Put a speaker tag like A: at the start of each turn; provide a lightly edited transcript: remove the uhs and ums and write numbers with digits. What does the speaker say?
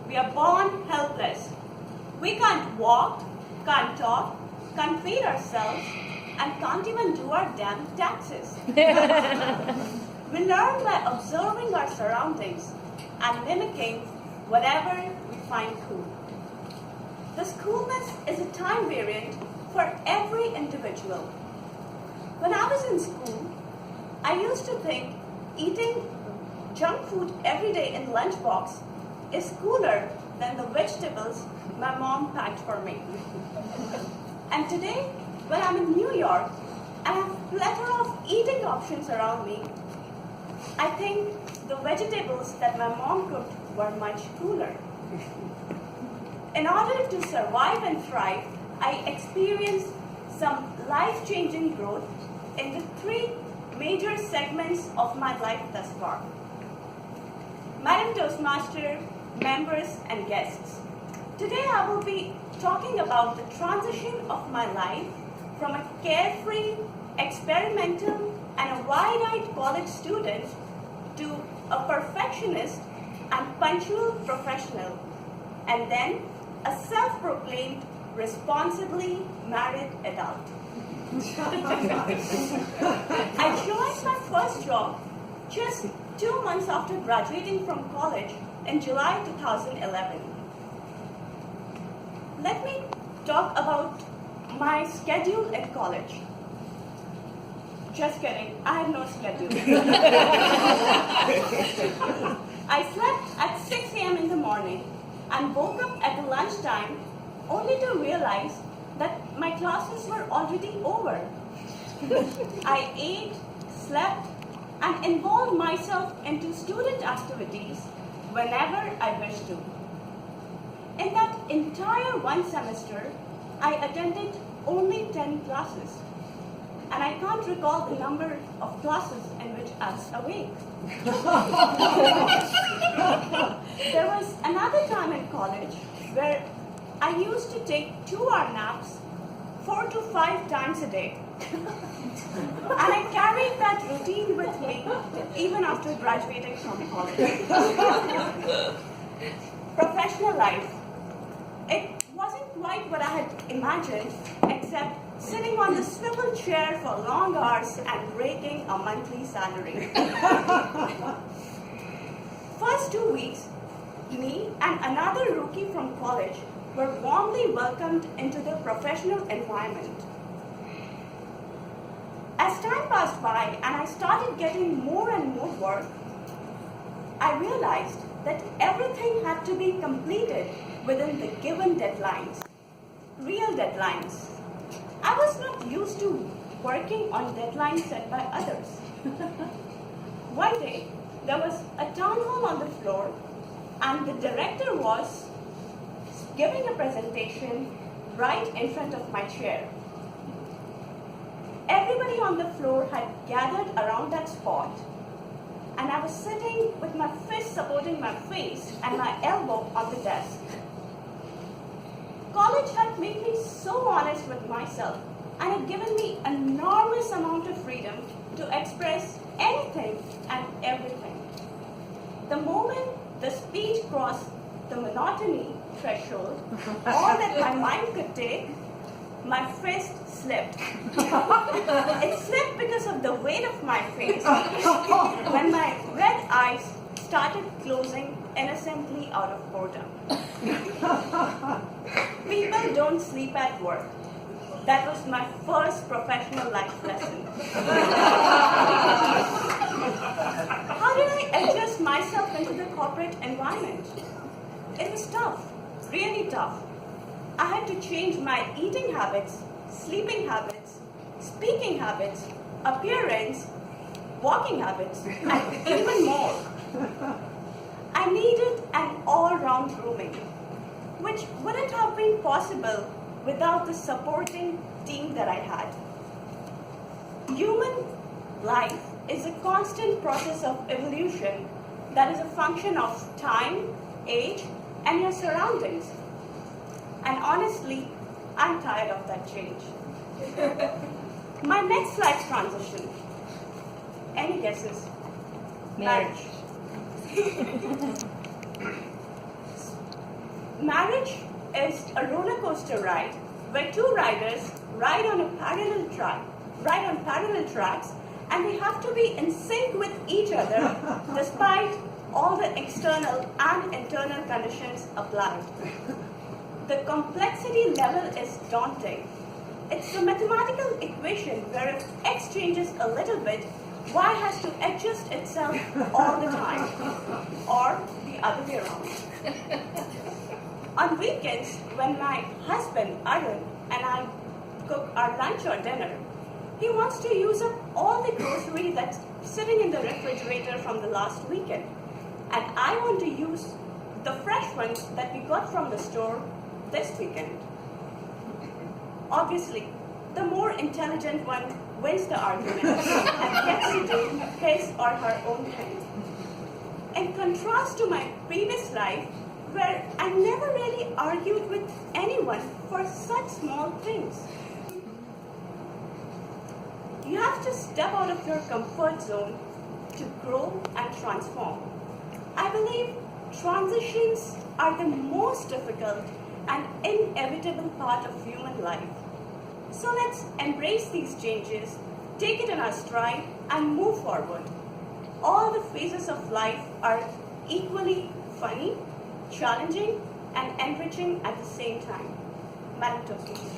A: We are born helpless. We can't walk, can't talk, can't feed ourselves, and can't even do our damn taxes. We learn by observing our surroundings and mimicking whatever we find cool. This coolness is a time variant for every individual. When I was in school, I used to think eating junk food every day in lunchbox is cooler than the vegetables my mom packed for me. And today, when I'm in New York and I have a plethora of eating options around me, I think the vegetables that my mom cooked were much cooler. In order to survive and thrive, I experienced some life-changing growth in the three major segments of my life thus far. Madam Toastmaster, members and guests, today I will be talking about the transition of my life from a carefree, experimental and a wide-eyed college student to a perfectionist and punctual professional, and then a self-proclaimed, responsibly married adult. I joined my first job just 2 months after graduating from college in July 2011. Let me talk about my schedule at college. Just kidding, I had no schedule. I slept at 6 a.m. in the morning and woke up at the lunchtime only to realize that my classes were already over. I ate, slept, and involved myself into student activities whenever I wished to. In that entire one semester, I attended only 10 classes. And I can't recall the number of classes in which I was awake. There was another time in college where I used to take 2-hour naps 4 to 5 times a day. And I carried that routine with me even after graduating from college. Professional life. It wasn't quite what I had imagined, except sitting on the swivel chair for long hours and raking a monthly salary. First 2 weeks, me and another rookie from college were warmly welcomed into the professional environment. As time passed by and I started getting more and more work, I realized that everything had to be completed within the given deadlines, real deadlines. I was not used to working on deadlines set by others. One day, there was a town hall on the floor, and the director was giving a presentation right in front of my chair. Everybody on the floor had gathered around that spot, and I was sitting with my fist supporting my face and my elbow on the desk. College had made me so honest with myself and had given me an enormous amount of freedom to express anything and everything. The moment the speech crossed the monotony threshold, all that my mind could take, my fist slipped. It slipped because of the weight of my face when my red eyes started closing innocently out of boredom. People don't sleep at work. That was my first professional life lesson. How did I adjust myself into the corporate environment? It was tough, really tough. I had to change my eating habits, sleeping habits, speaking habits, appearance, walking habits, and even more. I needed an all-round grooming, which wouldn't have been possible without the supporting team that I had. Human life is a constant process of evolution that is a function of time, age, and your surroundings. And honestly, I'm tired of that change. My next life transition. Any guesses?
B: Marriage.
A: Marriage is a roller coaster ride where two riders ride on parallel tracks, and they have to be in sync with each other despite all the external and internal conditions applied. The complexity level is daunting. It's a mathematical equation where if x changes a little bit, y has to adjust itself all the time, or the other way around. On weekends, when my husband, Arun, and I cook our lunch or dinner, he wants to use up all the grocery that's sitting in the refrigerator from the last weekend. And I want to use the fresh ones that we got from the store this weekend. Obviously, the more intelligent one wins the argument and gets to do his or her own thing. In contrast to my previous life, where I never really argued with anyone for such small things. You have to step out of your comfort zone to grow and transform. I believe transitions are the most difficult and inevitable part of human life. So let's embrace these changes, take it in our stride, and move forward. All the phases of life are equally funny, challenging, and enriching at the same time. Madam Toastmaster.